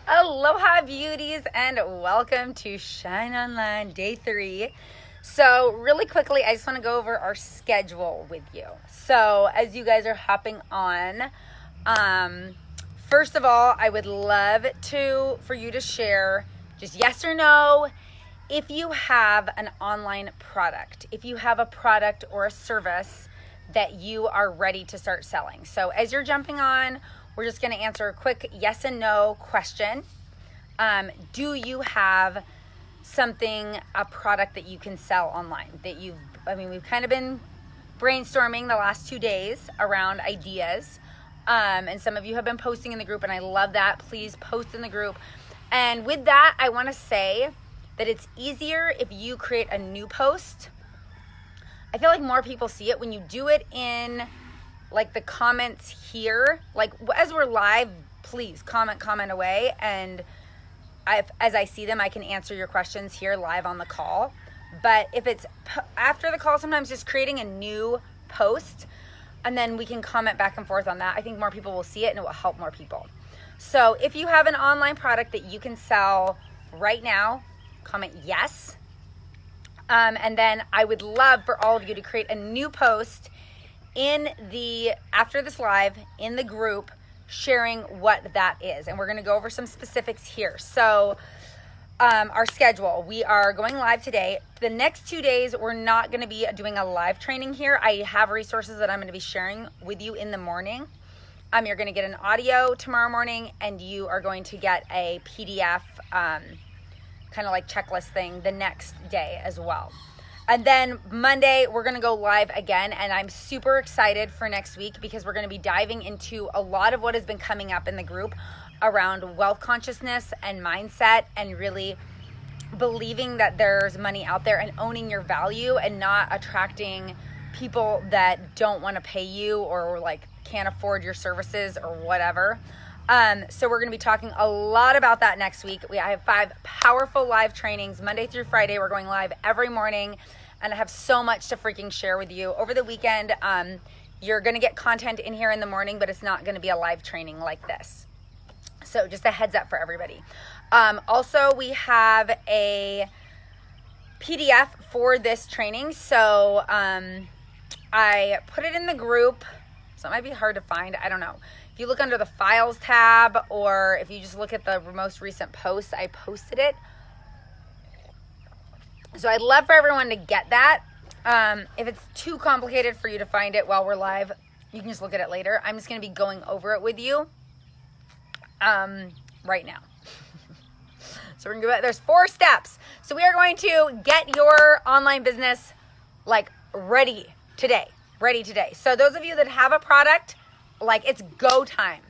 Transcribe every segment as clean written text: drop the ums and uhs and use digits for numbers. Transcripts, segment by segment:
Aloha beauties and welcome to Shine Online Day 3. So really quickly, I just want to go over our schedule with you. So as you guys are hopping on, first of all, I would love for you to share just yes or no if you have an online product, if you have a product or a service that you are ready to start selling. So as you're jumping on, we're just going to answer a quick yes and no question. Do you have something, a product that you can sell online that we've kind of been brainstorming the last 2 days around ideas. And some of you have been posting in the group and I love that. Please post in the group. And with that, I want to say that it's easier if you create a new post. I feel like more people see it when you do it in like the comments here, like as we're live, please comment away. And as I see them, I can answer your questions here live on the call. But if it's after the call, sometimes just creating a new post and then we can comment back and forth on that. I think more people will see it and it will help more people. So if you have an online product that you can sell right now, comment yes. And then I would love for all of you to create a new post after this live in the group sharing what that is. And we're going to go over some specifics here. So our schedule, we are going live today. The next 2 days, we're not going to be doing a live training here. I have resources that I'm going to be sharing with you in the morning. You're going to get an audio tomorrow morning and you are going to get a PDF kind of like checklist thing the next day as well. And then Monday, we're going to go live again. And I'm super excited for next week because we're going to be diving into a lot of what has been coming up in the group around wealth consciousness and mindset and really believing that there's money out there and owning your value and not attracting people that don't want to pay you or like can't afford your services or whatever. So we're going to be talking a lot about that next week. I have 5 powerful live trainings Monday through Friday. We're going live every morning and I have so much to freaking share with you over the weekend. You're going to get content in here in the morning, but it's not going to be a live training like this. So just a heads up for everybody. Also, we have a PDF for this training. So I put it in the group. So it might be hard to find. I don't know. If you look under the files tab or if you just look at the most recent posts, I posted it. So I'd love for everyone to get that. If it's too complicated for you to find it while we're live, you can just look at it later. I'm just going to be going over it with you right now. So we're going to go, there's 4 steps. So we are going to get your online business like ready today. So those of you that have a product, like it's go time.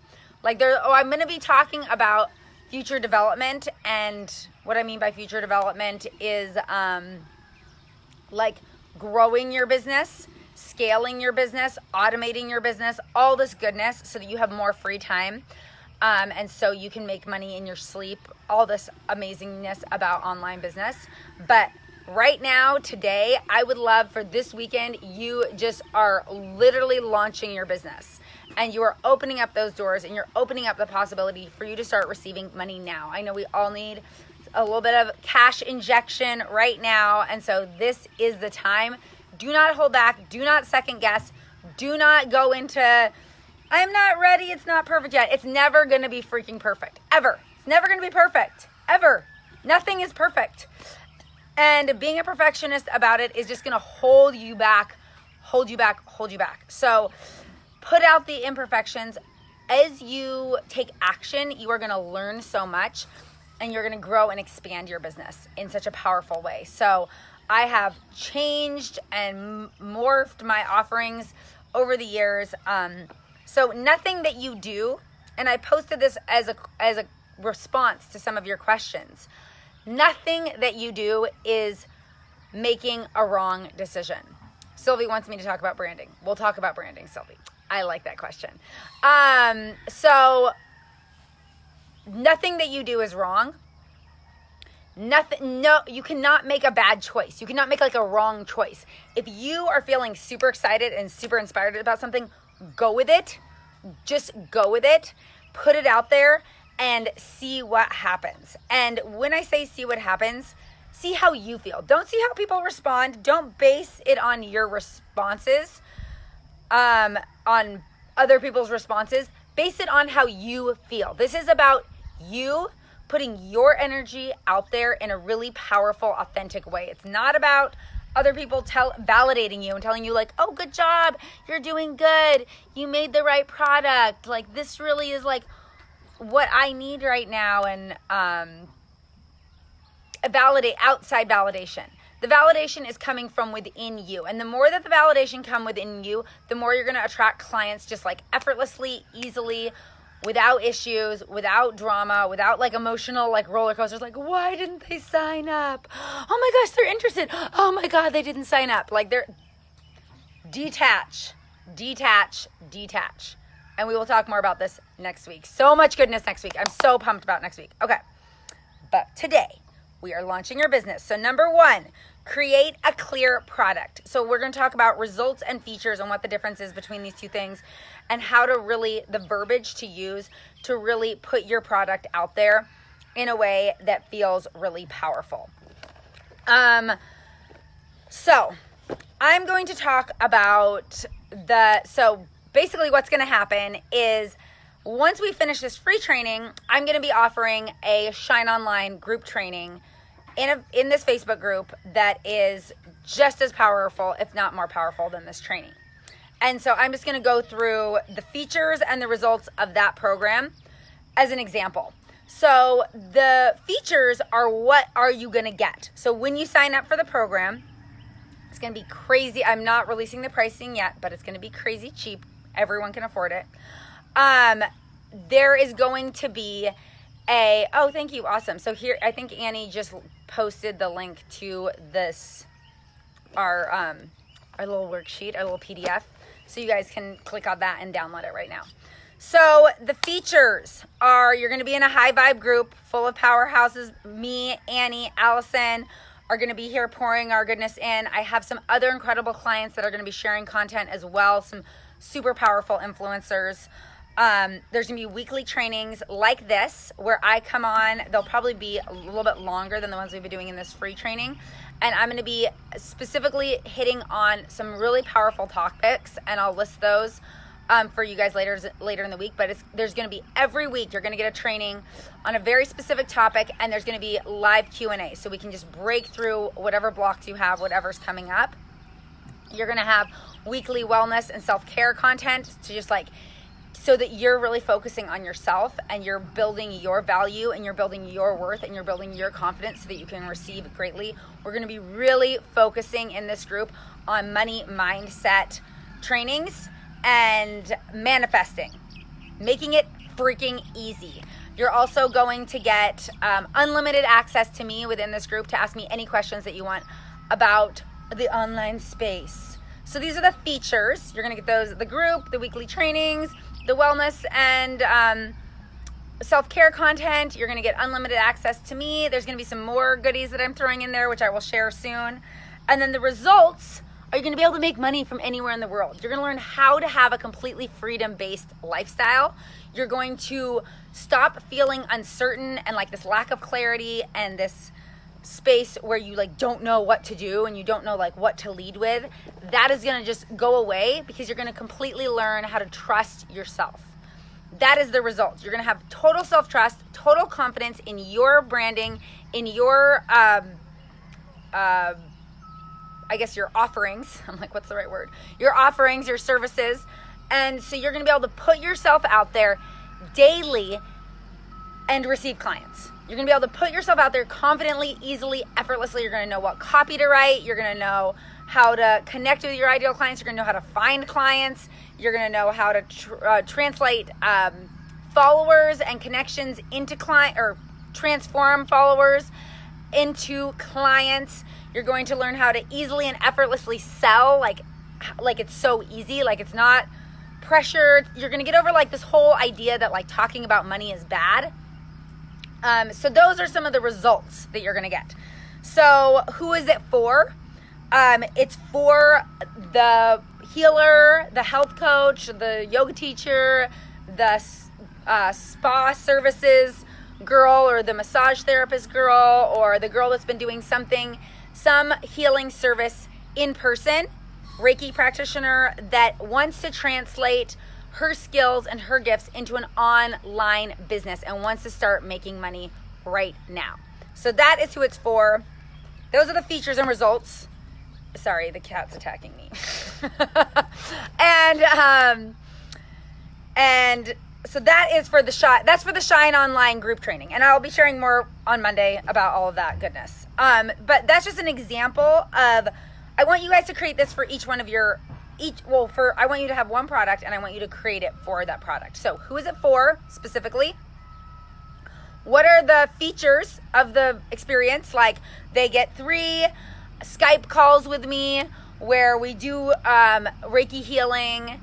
Like I'm going to be talking about future development, and what I mean by future development is like growing your business, scaling your business, automating your business, all this goodness so that you have more free time. And so you can make money in your sleep, all this amazingness about online business. But right now, today, I would love for this weekend, you just are literally launching your business and you are opening up those doors and you're opening up the possibility for you to start receiving money now. I know we all need a little bit of cash injection right now. And so this is the time. Do not hold back. Do not second guess. Do not go into, I'm not ready. It's not perfect yet. It's never going to be freaking perfect. Ever. It's never going to be perfect. Ever. Nothing is perfect. And being a perfectionist about it is just going to hold you back. So put out the imperfections. As you take action, you are going to learn so much and you're going to grow and expand your business in such a powerful way. So I have changed and morphed my offerings over the years. So nothing that you do, and I posted this as a response to some of your questions. Nothing that you do is making a wrong decision. Sylvie wants me to talk about branding. We'll talk about branding, Sylvie. I like that question. So nothing that you do is wrong. You cannot make a bad choice. You cannot make like a wrong choice. If you are feeling super excited and super inspired about something, go with it. Just go with it. Put it out there and see what happens. And when I say see what happens, see how you feel. Don't see how people respond. Don't base it on your responses, on other people's responses. Base it on how you feel. This is about you putting your energy out there in a really powerful, authentic way. It's not about other people validating you and telling you like, oh, good job, you're doing good, you made the right product, like this really is like what I need right now, and outside validation. The validation is coming from within you, and the more that the validation come within you, the more you're going to attract clients just like effortlessly, easily, without issues, without drama, without like emotional like roller coasters, like why didn't they sign up? Oh my gosh, they're interested. Oh my God, they didn't sign up. Like they're detach. And we will talk more about this next week. So much goodness next week. I'm so pumped about next week. Okay. But today we are launching your business. So number 1, create a clear product. So we're going to talk about results and features and what the difference is between these two things, and how to really, the verbiage to use to really put your product out there in a way that feels really powerful. So I'm going to talk about so basically what's going to happen is once we finish this free training, I'm going to be offering a Shine Online group training in this Facebook group that is just as powerful, if not more powerful than this training. And so I'm just going to go through the features and the results of that program as an example. So the features are, what are you going to get? So when you sign up for the program, it's going to be crazy. I'm not releasing the pricing yet, but it's going to be crazy cheap. Everyone can afford it. There is going to be oh, thank you. Awesome. So here, I think Annie just posted the link to this, our little worksheet, our little PDF. So you guys can click on that and download it right now. So the features are, you're going to be in a high vibe group full of powerhouses. Me, Annie, Allison are going to be here pouring our goodness in. I have some other incredible clients that are going to be sharing content as well. Some super powerful influencers. There's going to be weekly trainings like this where I come on. They'll probably be a little bit longer than the ones we've been doing in this free training. And I'm going to be specifically hitting on some really powerful topics, and I'll list those for you guys later in the week. But there's going to be every week you're going to get a training on a very specific topic, and there's going to be live Q&A, so we can just break through whatever blocks you have, whatever's coming up. You're going to have weekly wellness and self-care content to just like, so that you're really focusing on yourself, and you're building your value, and you're building your worth, and you're building your confidence so that you can receive greatly. We're going to be really focusing in this group on money mindset trainings and manifesting, making it freaking easy. You're also going to get unlimited access to me within this group to ask me any questions that you want about the online space. So these are the features. You're going to get those, the group, the weekly trainings, the wellness and self-care content. You're going to get unlimited access to me. There's going to be some more goodies that I'm throwing in there, which I will share soon. And then the results are, you're going to be able to make money from anywhere in the world. You're going to learn how to have a completely freedom-based lifestyle. You're going to stop feeling uncertain and like this lack of clarity and this space where you like don't know what to do and you don't know like what to lead with. That is going to just go away, because you're going to completely learn how to trust yourself. That is the result. You're going to have total self-trust, total confidence in your branding, in your I guess your offerings. I'm like, what's the right word? Your offerings, your services. And so you're going to be able to put yourself out there daily and receive clients. You're going to be able to put yourself out there confidently, easily, effortlessly. You're going to know what copy to write. You're going to know how to connect with your ideal clients. You're going to know how to find clients. You're going to know how to translate followers and connections into client, or transform followers into clients. You're going to learn how to easily and effortlessly sell, like it's so easy, like it's not pressured. You're going to get over like this whole idea that like talking about money is bad. So those are some of the results that you're going to get. So who is it for? It's for the healer, the health coach, the yoga teacher, the spa services girl or the massage therapist girl or the girl that's been doing some healing service in person, Reiki practitioner that wants to translate her skills and her gifts into an online business and wants to start making money right now. So that is who it's for. Those are the features and results. Sorry, the cat's attacking me. and so that is for the Shine Online group training. And I'll be sharing more on Monday about all of that goodness. But that's just an example of, I want you guys to create this for each one of I want you to have one product and I want you to create it for that product. So who is it for specifically? What are the features of the experience? Like they get 3 Skype calls with me where we do Reiki healing.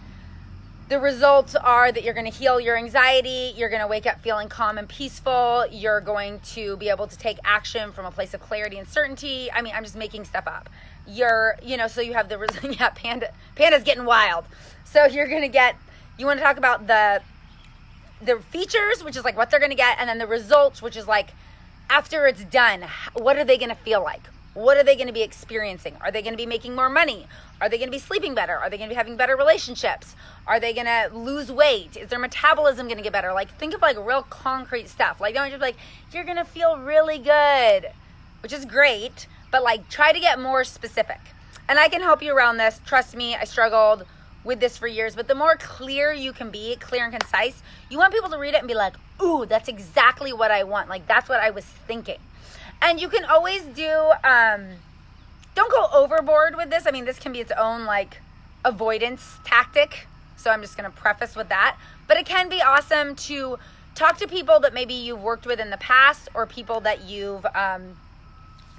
The results are that you're going to heal your anxiety. You're going to wake up feeling calm and peaceful. You're going to be able to take action from a place of clarity and certainty. I mean, I'm just making stuff up. So you have Panda's getting wild. So you want to talk about the features, which is like what they're going to get, and then the results, which is like after it's done, what are they going to feel like? What are they going to be experiencing? Are they going to be making more money? Are they going to be sleeping better? Are they going to be having better relationships? Are they going to lose weight? Is their metabolism going to get better? Like think of like real concrete stuff. Like don't just like, you're going to feel really good, which is great, but like try to get more specific. And I can help you around this. Trust me, I struggled with this for years, but the more clear you can be, clear and concise, you want people to read it and be like, ooh, that's exactly what I want. Like that's what I was thinking. And you can always do, don't go overboard with this. I mean, this can be its own like avoidance tactic. So I'm just going to preface with that. But it can be awesome to talk to people that maybe you've worked with in the past or people that you've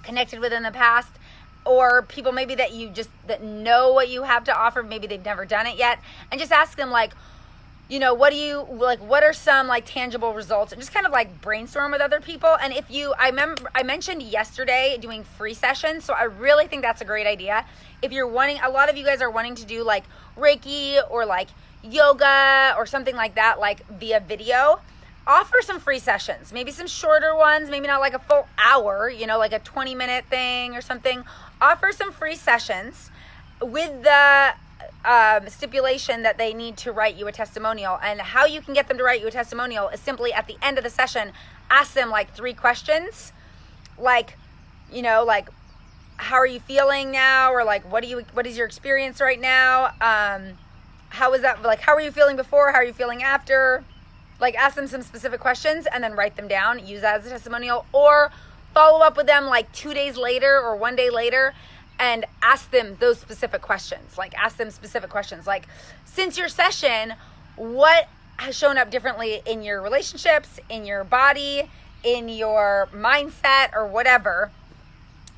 connected with in the past or people maybe that know what you have to offer. Maybe they've never done it yet. And just ask them like, what are some like tangible results, and just kind of like brainstorm with other people. And I mentioned yesterday doing free sessions. So I really think that's a great idea. If you're a lot of you guys are wanting to do like Reiki or like yoga or something like that, like via video, offer some free sessions, maybe some shorter ones, maybe not like a full hour, like a 20-minute thing or something. Offer some free sessions with the stipulation that they need to write you a testimonial. And how you can get them to write you a testimonial is simply at the end of the session, ask them like 3 questions, like, how are you feeling now? Or like, what is your experience right now? How is that? Like, how were you feeling before? How are you feeling after? Like, ask them some specific questions and then write them down, use that as a testimonial, or follow up with them like 2 days later or 1 day later and ask them those specific questions. Like ask them specific questions. Like, since your session, what has shown up differently in your relationships, in your body, in your mindset or whatever,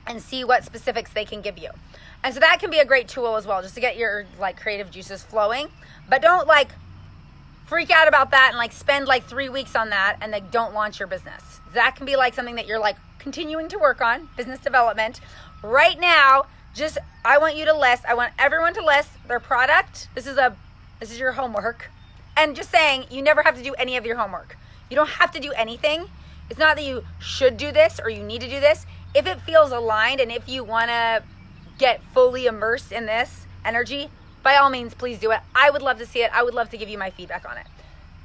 and see what specifics they can give you. And so that can be a great tool as well, just to get your like creative juices flowing. But don't like freak out about that and like spend like 3 weeks on that and then don't launch your business. That can be like something that you're like continuing to work on, business development. Right now, I want everyone to list their product. This is your homework. And just saying, you never have to do any of your homework. You don't have to do anything. It's not that you should do this or you need to do this. If it feels aligned and if you want to get fully immersed in this energy, by all means, please do it. I would love to see it. I would love to give you my feedback on it.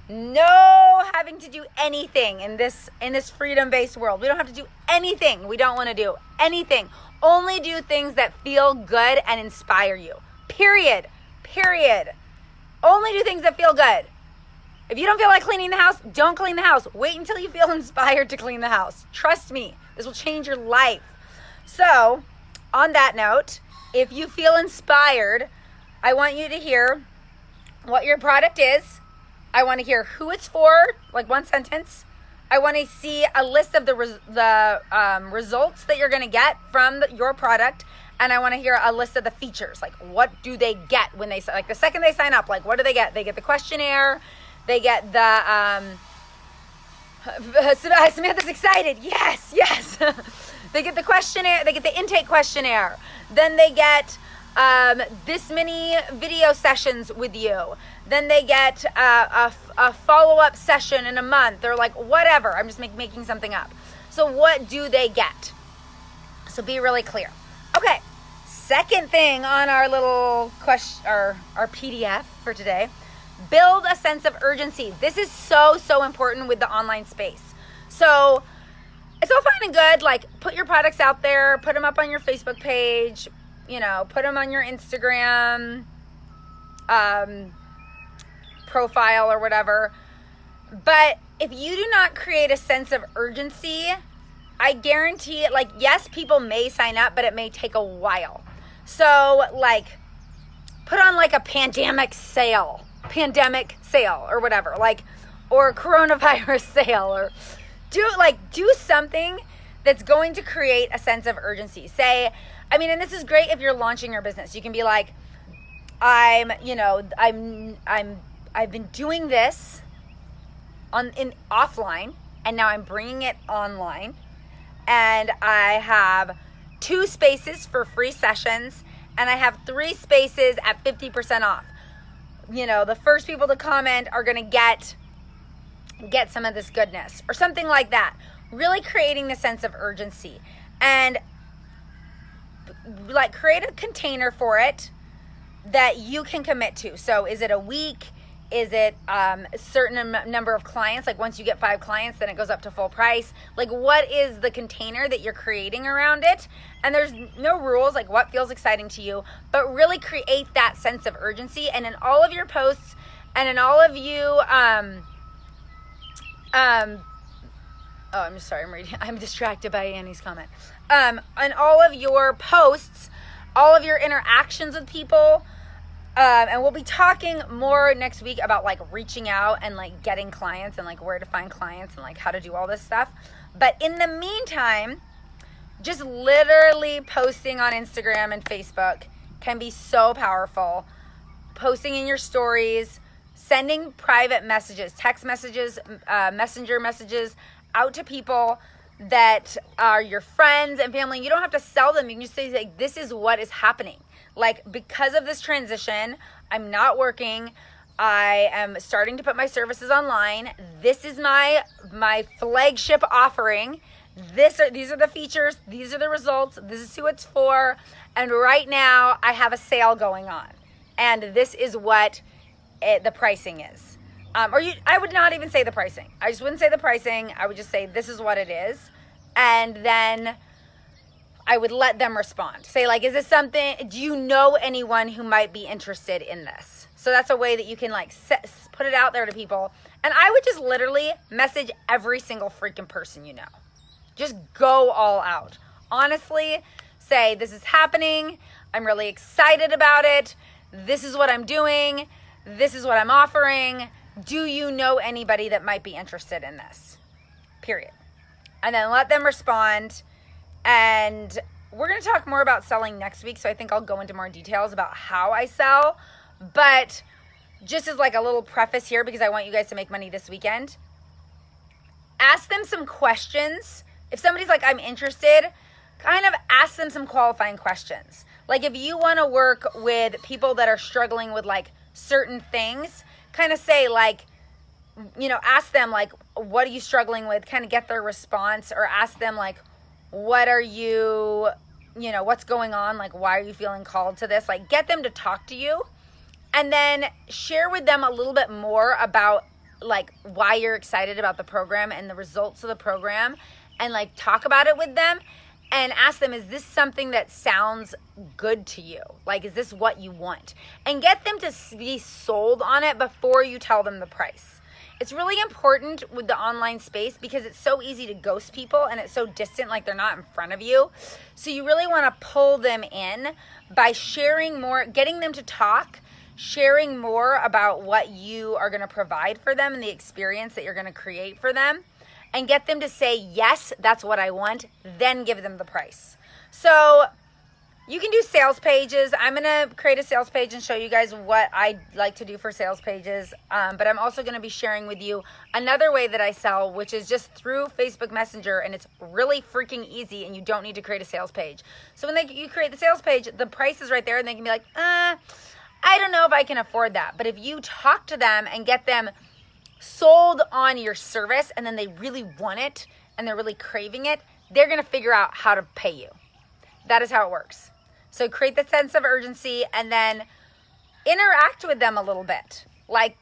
No having to do anything in this freedom-based world. We don't have to do anything we don't want to do. Anything. Only do things that feel good and inspire you. Period. Only do things that feel good. If you don't feel like cleaning the house, don't clean the house. Wait until you feel inspired to clean the house. Trust me, this will change your life. So, on that note, if you feel inspired, I want you to hear what your product is. I want to hear who it's for, like one sentence. I want to see a list of the results that you're going to get from your product. And I want to hear a list of the features. Like, what do they get when they, like the second they sign up, like what do they get? They get the questionnaire. They get the, Samantha's excited. Yes. They get the questionnaire. They get the intake questionnaire. Then they get this many video sessions with you. Then they get a follow-up session in a month, or like whatever. I'm just making something up. So what do they get? So be really clear. Okay, second thing on our little question, our PDF for today, build a sense of urgency. This is so important with the online space. So it's all fine and good, like put your products out there, put them up on your Facebook page, put them on your Instagram profile or whatever. But if you do not create a sense of urgency, I guarantee it, like, yes, people may sign up, but it may take a while. So like put on like a pandemic sale or whatever, like, or coronavirus sale, or do something that's going to create a sense of urgency. And this is great if you're launching your business. You can be like, I've been doing this in offline, and now I'm bringing it online, and I have 2 spaces for free sessions, and I have 3 spaces at 50% off. The first people to comment are going to get some of this goodness, or something like that. Really creating the sense of urgency, and like create a container for it that you can commit to. So is it a week? Is it a certain number of clients? Like once you get 5 clients, then it goes up to full price. Like what is the container that you're creating around it? And there's no rules, like what feels exciting to you, but really create that sense of urgency. And in all of your posts, and in all of you, I'm sorry, I'm distracted by Annie's comment. On all of your posts, all of your interactions with people, and we'll be talking more next week about like reaching out and like getting clients, and like where to find clients, and like how to do all this stuff. But in the meantime, just literally posting on Instagram and Facebook can be so powerful. Posting in your stories, sending private messages, text messages, messenger messages out to people that are your friends and family. You don't have to sell them. You can just say, like, this is what is happening. Like, because of this transition, I'm not working. I am starting to put my services online. This is my flagship offering. These are the features. These are the results. This is who it's for. And right now I have a sale going on. And this is what the pricing is. I would not even say the pricing. I just wouldn't say the pricing. I would just say, this is what it is. And then I would let them respond. Say, like, is this something, do you know anyone who might be interested in this? So that's a way that you can like put it out there to people. And I would just literally message every single freaking person you know. Just go all out. Honestly, say, this is happening. I'm really excited about it. This is what I'm doing. This is what I'm offering. Do you know anybody that might be interested in this? Period. And then let them respond. And we're going to talk more about selling next week. So I think I'll go into more details about how I sell. But just as like a little preface here, because I want you guys to make money this weekend, ask them some questions. If somebody's like, I'm interested, kind of ask them some qualifying questions. Like if you want to work with people that are struggling with like certain things, kind of say like, ask them like, what are you struggling with? Kind of get their response, or ask them like, what are you, what's going on? Like, why are you feeling called to this? Like, get them to talk to you, and then share with them a little bit more about like why you're excited about the program and the results of the program, and like talk about it with them and ask them, is this something that sounds good to you? Like, is this what you want? And get them to be sold on it before you tell them the price. It's really important with the online space because it's so easy to ghost people and it's so distant, like they're not in front of you. So you really want to pull them in by sharing more, getting them to talk, sharing more about what you are going to provide for them and the experience that you're going to create for them, and get them to say, yes, that's what I want, then give them the price. So, You can do sales pages. I'm going to create a sales page and show you guys what I like to do for sales pages. But I'm also going to be sharing with you another way that I sell, which is just through Facebook Messenger. And it's really freaking easy, and you don't need to create a sales page. So when you create the sales page, the price is right there, and they can be like, I don't know if I can afford that. But if you talk to them and get them sold on your service, and then they really want it and they're really craving it, they're going to figure out how to pay you. That is how it works. So create the sense of urgency and then interact with them a little bit. Like,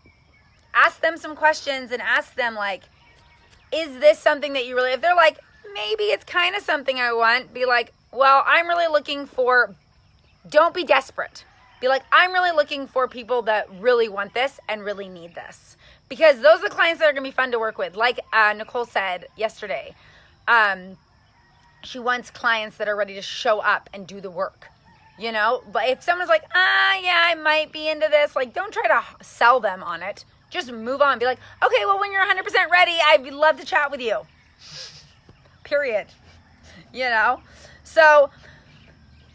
ask them some questions and ask them, like, is this something that you really, if they're like, maybe it's kind of something I want, be like, well, I'm really looking for, don't be desperate. Be like, I'm really looking for people that really want this and really need this. Because those are the clients that are going to be fun to work with. Like Nicole said yesterday, she wants clients that are ready to show up and do the work. You know, but if someone's like, yeah, I might be into this, like, don't try to sell them on it. Just move on. Be like, okay, well, when you're 100% ready, I'd love to chat with you. Period. You know? So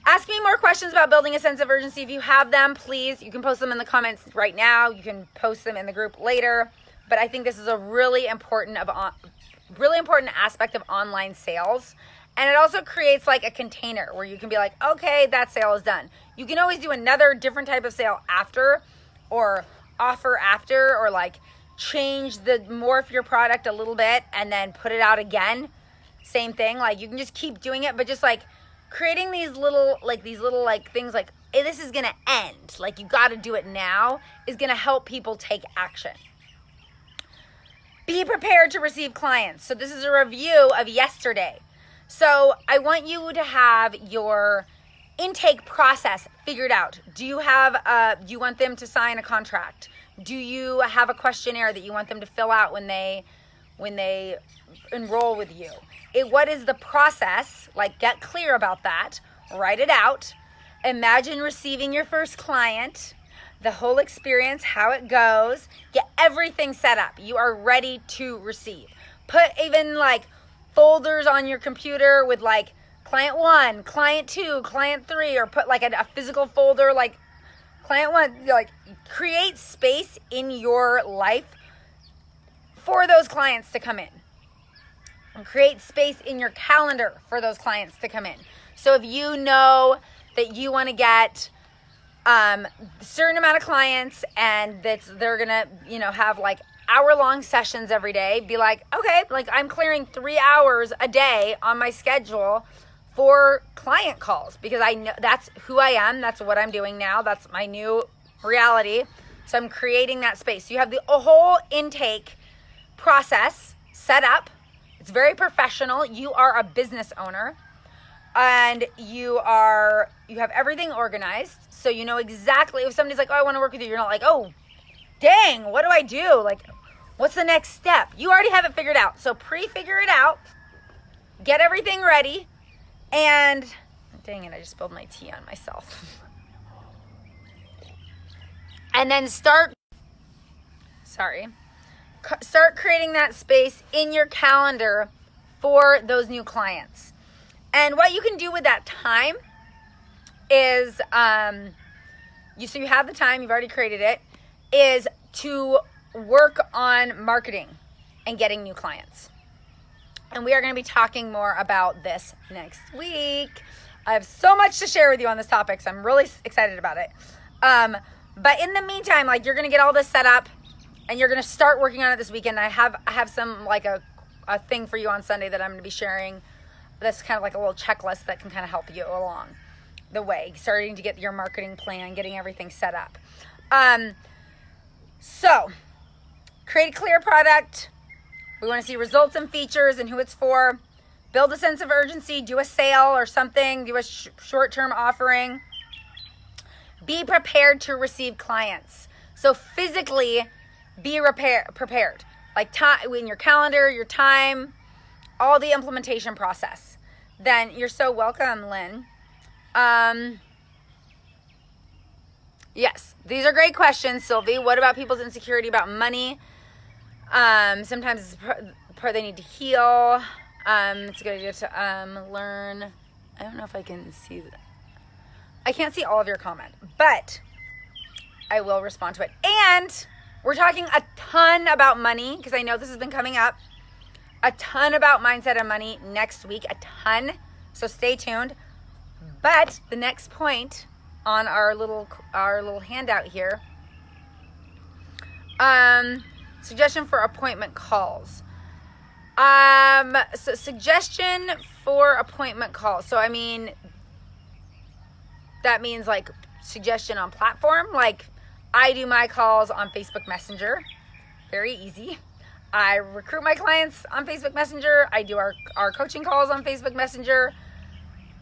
ask me more questions about building a sense of urgency. If you have them, please, you can post them in the comments right now. You can post them in the group later. But I think this is a really important aspect of online sales. And it also creates like a container where you can be like, okay, that sale is done. You can always do another different type of sale after, or offer after, or like morph your product a little bit and then put it out again. Same thing. Like, you can just keep doing it, but just like creating these little things like, hey, this is going to end. Like, you got to do it now is going to help people take action. Be prepared to receive clients. So this is a review of yesterday. So I want you to have your intake process figured out. Do you want them to sign a contract? Do you have a questionnaire that you want them to fill out when they enroll with you? What is the process? Like, get clear about that. Write it out. Imagine receiving your first client, the whole experience, how it goes. Get everything set up. You are ready to receive. Put even like folders on your computer with like client 1, client 2, client 3, or put like a physical folder like client 1. Like, create space in your life for those clients to come in. And create space in your calendar for those clients to come in. So if you know that you want to get a certain amount of clients and that they're gonna, have like hour-long sessions every day, be like, okay, like, I'm clearing 3 hours a day on my schedule for client calls, because I know that's who I am. That's what I'm doing now. That's my new reality. So I'm creating that space. So you have a whole intake process set up. It's very professional. You are a business owner, and you have everything organized. So you know exactly, if somebody's like, oh, I want to work with you, you're not like, oh, dang, what do I do? Like, what's the next step? You already have it figured out. So pre-figure it out, get everything ready, and dang it, I just spilled my tea on myself. And then start creating that space in your calendar for those new clients. And what you can do with that time is, so you have the time, you've already created it, is to work on marketing and getting new clients. And we are going to be talking more about this next week. I have so much to share with you on this topic, so I'm really excited about it. But in the meantime, like, you're going to get all this set up and you're going to start working on it this weekend. I have some, like, a thing for you on Sunday that I'm going to be sharing. That's kind of like a little checklist that can kind of help you along the way, starting to get your marketing plan, getting everything set up. So create a clear product. We want to see results and features and who it's for. Build a sense of urgency. Do a sale or something. Do a short-term offering. Be prepared to receive clients. So physically be prepared. Like, time in your calendar, your time, all the implementation process. Then you're so welcome, Lynn. Yes, these are great questions, Sylvie. What about people's insecurity about money? Sometimes it's the part they need to heal. It's a good idea to learn. I don't know if I can see that. I can't see all of your comment, but I will respond to it. And we're talking a ton about money, because I know this has been coming up. A ton about mindset and money next week, a ton. So stay tuned. But the next point on our little handout here, suggestion for appointment calls. So suggestion for appointment calls. So I mean, that means like suggestion on platform. Like I do my calls on Facebook Messenger. Very easy. I recruit my clients on Facebook Messenger. I do our coaching calls on Facebook Messenger.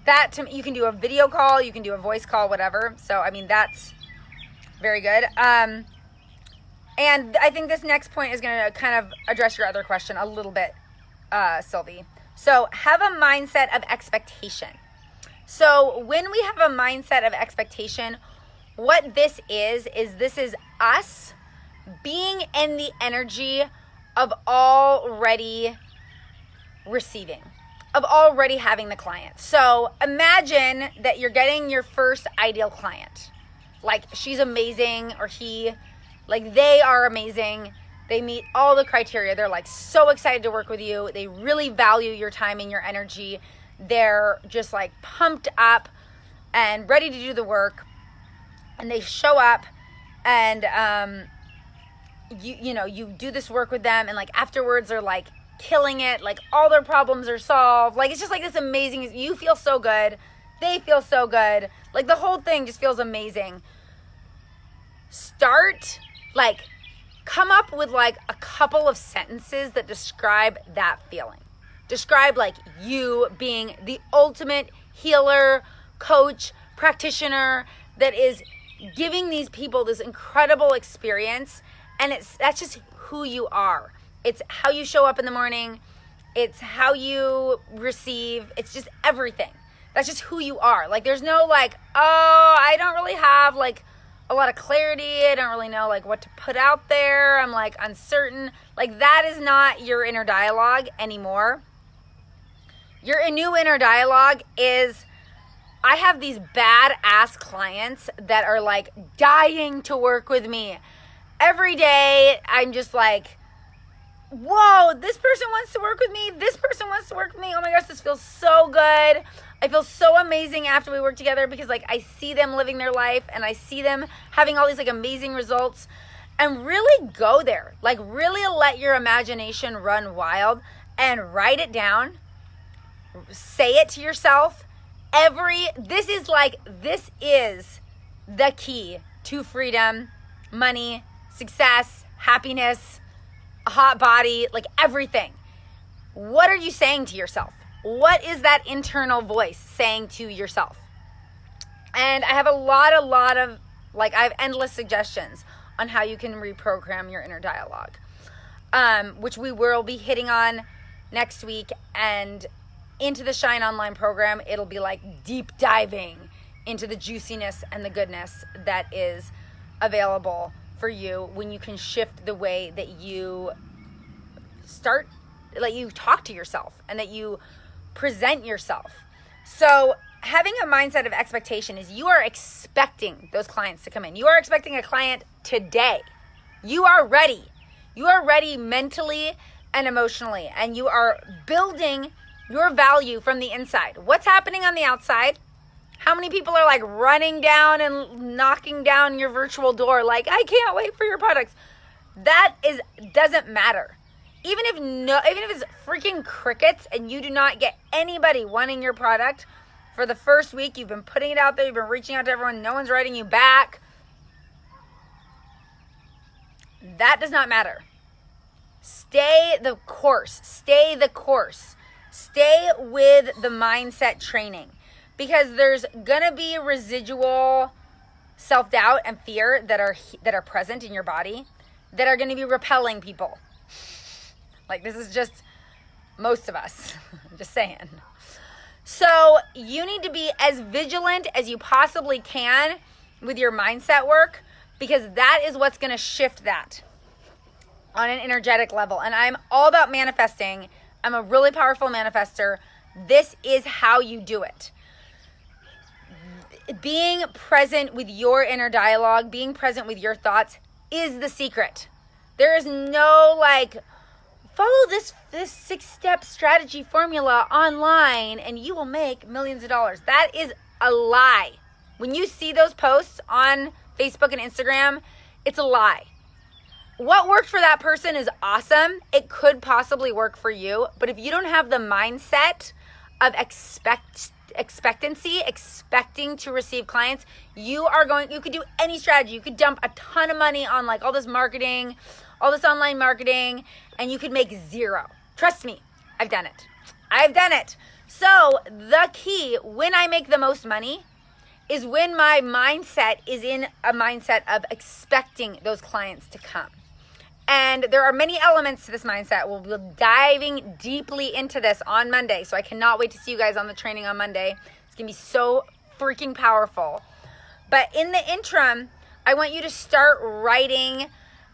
That to me, you can do a video call, you can do a voice call, whatever. So I mean, that's very good. And I think this next point is going to kind of address your other question a little bit, Sylvie. So have a mindset of expectation. So when we have a mindset of expectation, what this is this is us being in the energy of already receiving, of already having the client. So imagine that you're getting your first ideal client. Like she's amazing, or he, like they are amazing. They meet all the criteria. They're like so excited to work with you. They really value your time and your energy. They're just like pumped up and ready to do the work. And they show up and you do this work with them, and like afterwards they're like killing it. Like all their problems are solved. Like it's just like this amazing, you feel so good. They feel so good. Like the whole thing just feels amazing. Come up with like a couple of sentences that describe that feeling. Describe like you being the ultimate healer, coach, practitioner that is giving these people this incredible experience. And that's just who you are. It's how you show up in the morning. It's how you receive. It's just everything. That's just who you are. Like there's no like, oh, I don't really have like a lot of clarity. I don't really know like what to put out there. I'm like uncertain. Like that is not your inner dialogue anymore. Your new inner dialogue is, I have these badass clients that are like dying to work with me. Every day I'm just like, whoa, this person wants to work with me. This person wants to work with me. Oh my gosh, this feels so good. I feel so amazing after we work together, because like I see them living their life and I see them having all these like amazing results. And really go there. Like really let your imagination run wild and write it down. Say it to yourself. This is the key to freedom, money, success, happiness, a hot body, like everything. What are you saying to yourself? What is that internal voice saying to yourself? And I have a lot of, like I have endless suggestions on how you can reprogram your inner dialogue, which we will be hitting on next week. And into the Shine Online program, it'll be like deep diving into the juiciness and the goodness that is available for you when you can shift the way that you start, like you talk to yourself and that you present yourself. So having a mindset of expectation is you are expecting those clients to come in. You are expecting a client today. You are ready. You are ready mentally and emotionally, and you are building your value from the inside. What's happening on the outside? How many people are like running down and knocking down your virtual door like, I can't wait for your products? That doesn't matter. Even if it's freaking crickets and you do not get anybody wanting your product for the first week, you've been putting it out there, you've been reaching out to everyone, no one's writing you back. That does not matter. Stay the course. Stay the course. Stay with the mindset training, because there's gonna be residual self-doubt and fear that are present in your body that are gonna be repelling people. Like this is just most of us. I'm just saying. So you need to be as vigilant as you possibly can with your mindset work, because that is what's gonna shift that on an energetic level. And I'm all about manifesting. I'm a really powerful manifester. This is how you do it. being present with your inner dialogue, being present with your thoughts is the secret. There is no like, follow this 6-step strategy formula online and you will make millions of dollars. That is a lie. When you see those posts on Facebook and Instagram, it's a lie. What worked for that person is awesome. It could possibly work for you, but if you don't have the mindset of expectancy, expecting to receive clients, you could do any strategy. You could dump a ton of money on like all this marketing, all this online marketing, and you could make zero. Trust me, I've done it. So the key when I make the most money is when my mindset is in a mindset of expecting those clients to come. And there are many elements to this mindset. We'll be diving deeply into this on Monday. So I cannot wait to see you guys on the training on Monday. It's going to be so freaking powerful. But in the interim, I want you to start writing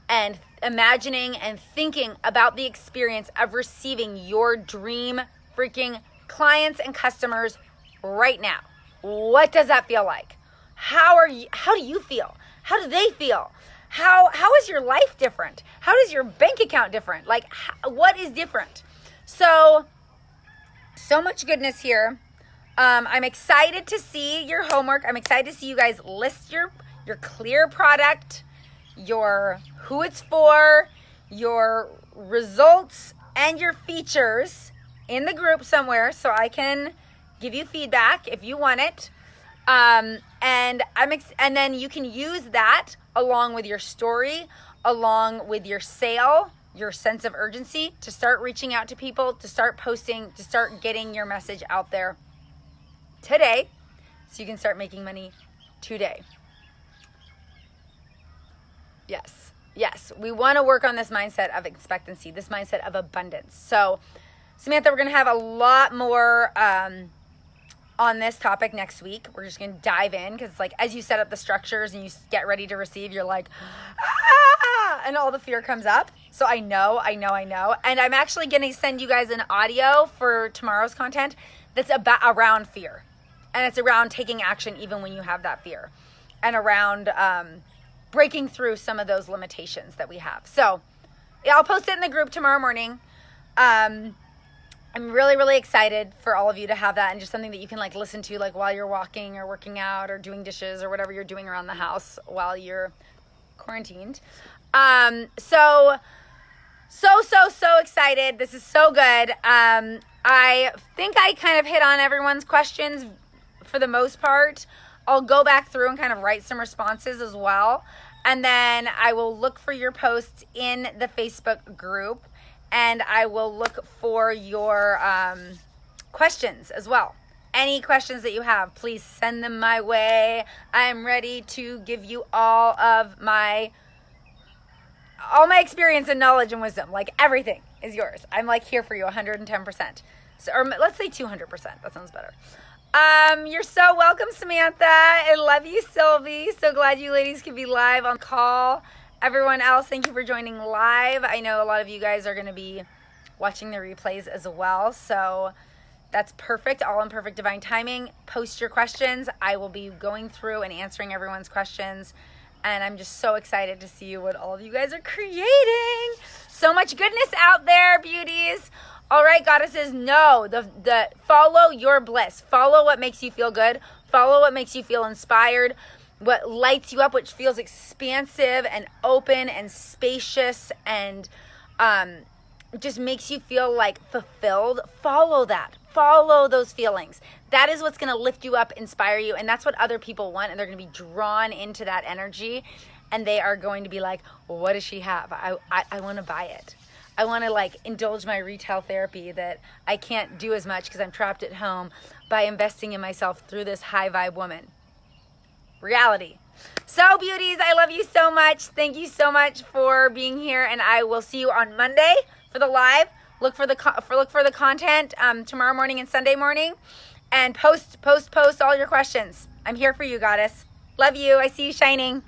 and imagining and thinking about the experience of receiving your dream freaking clients and customers right now. What does that feel like? How do you feel? How do they feel? How is your life different? How is your bank account different? Like, what is different? So much goodness here. I'm excited to see your homework. I'm excited to see you guys list your clear product, your who it's for, your results, and your features in the group somewhere so I can give you feedback if you want it. And then you can use that along with your story, along with your sale, your sense of urgency to start reaching out to people, to start posting, to start getting your message out there today so you can start making money today. Yes, we want to work on this mindset of expectancy, this mindset of abundance. So Samantha, we're going to have a lot more on this topic next week. We're just going to dive in because it's like as you set up the structures and you get ready to receive, you're like, and all the fear comes up. So I know. And I'm actually going to send you guys an audio for tomorrow's content that's around fear. And it's around taking action even when you have that fear and around breaking through some of those limitations that we have. So yeah, I'll post it in the group tomorrow morning. I'm really, really excited for all of you to have that and just something that you can like listen to like while you're walking or working out or doing dishes or whatever you're doing around the house while you're quarantined. So excited. This is so good. I think I kind of hit on everyone's questions for the most part. I'll go back through and kind of write some responses as well. And then I will look for your posts in the Facebook group. And I will look for your questions as well. Any questions that you have, please send them my way. I'm ready to give you all my experience and knowledge and wisdom. Like everything is yours. I'm like here for you 110%. So, or let's say 200%. That sounds better. You're so welcome, Samantha. I love you, Sylvie. So glad you ladies could be live on call. Everyone else, thank you for joining live. I know a lot of you guys are going to be watching the replays as well. So that's perfect. All in perfect divine timing. Post your questions. I will be going through and answering everyone's questions. And I'm just so excited to see what all of you guys are creating. So much goodness out there, beauties. All right, goddesses, no, the follow your bliss. Follow what makes you feel good. Follow what makes you feel inspired. What lights you up, which feels expansive and open and spacious and just makes you feel like fulfilled. Follow that. Follow those feelings. That is what's going to lift you up, inspire you, and that's what other people want, and they're going to be drawn into that energy, and they are going to be like, well, what does she have? I want to buy it. I want to like indulge my retail therapy that I can't do as much because I'm trapped at home by investing in myself through this high vibe woman. Reality. So beauties, I love you so much. Thank you so much for being here, and I will see you on Monday for the live. Look for the content tomorrow morning and Sunday morning, and post all your questions. I'm here for you, goddess. Love you. I see you shining.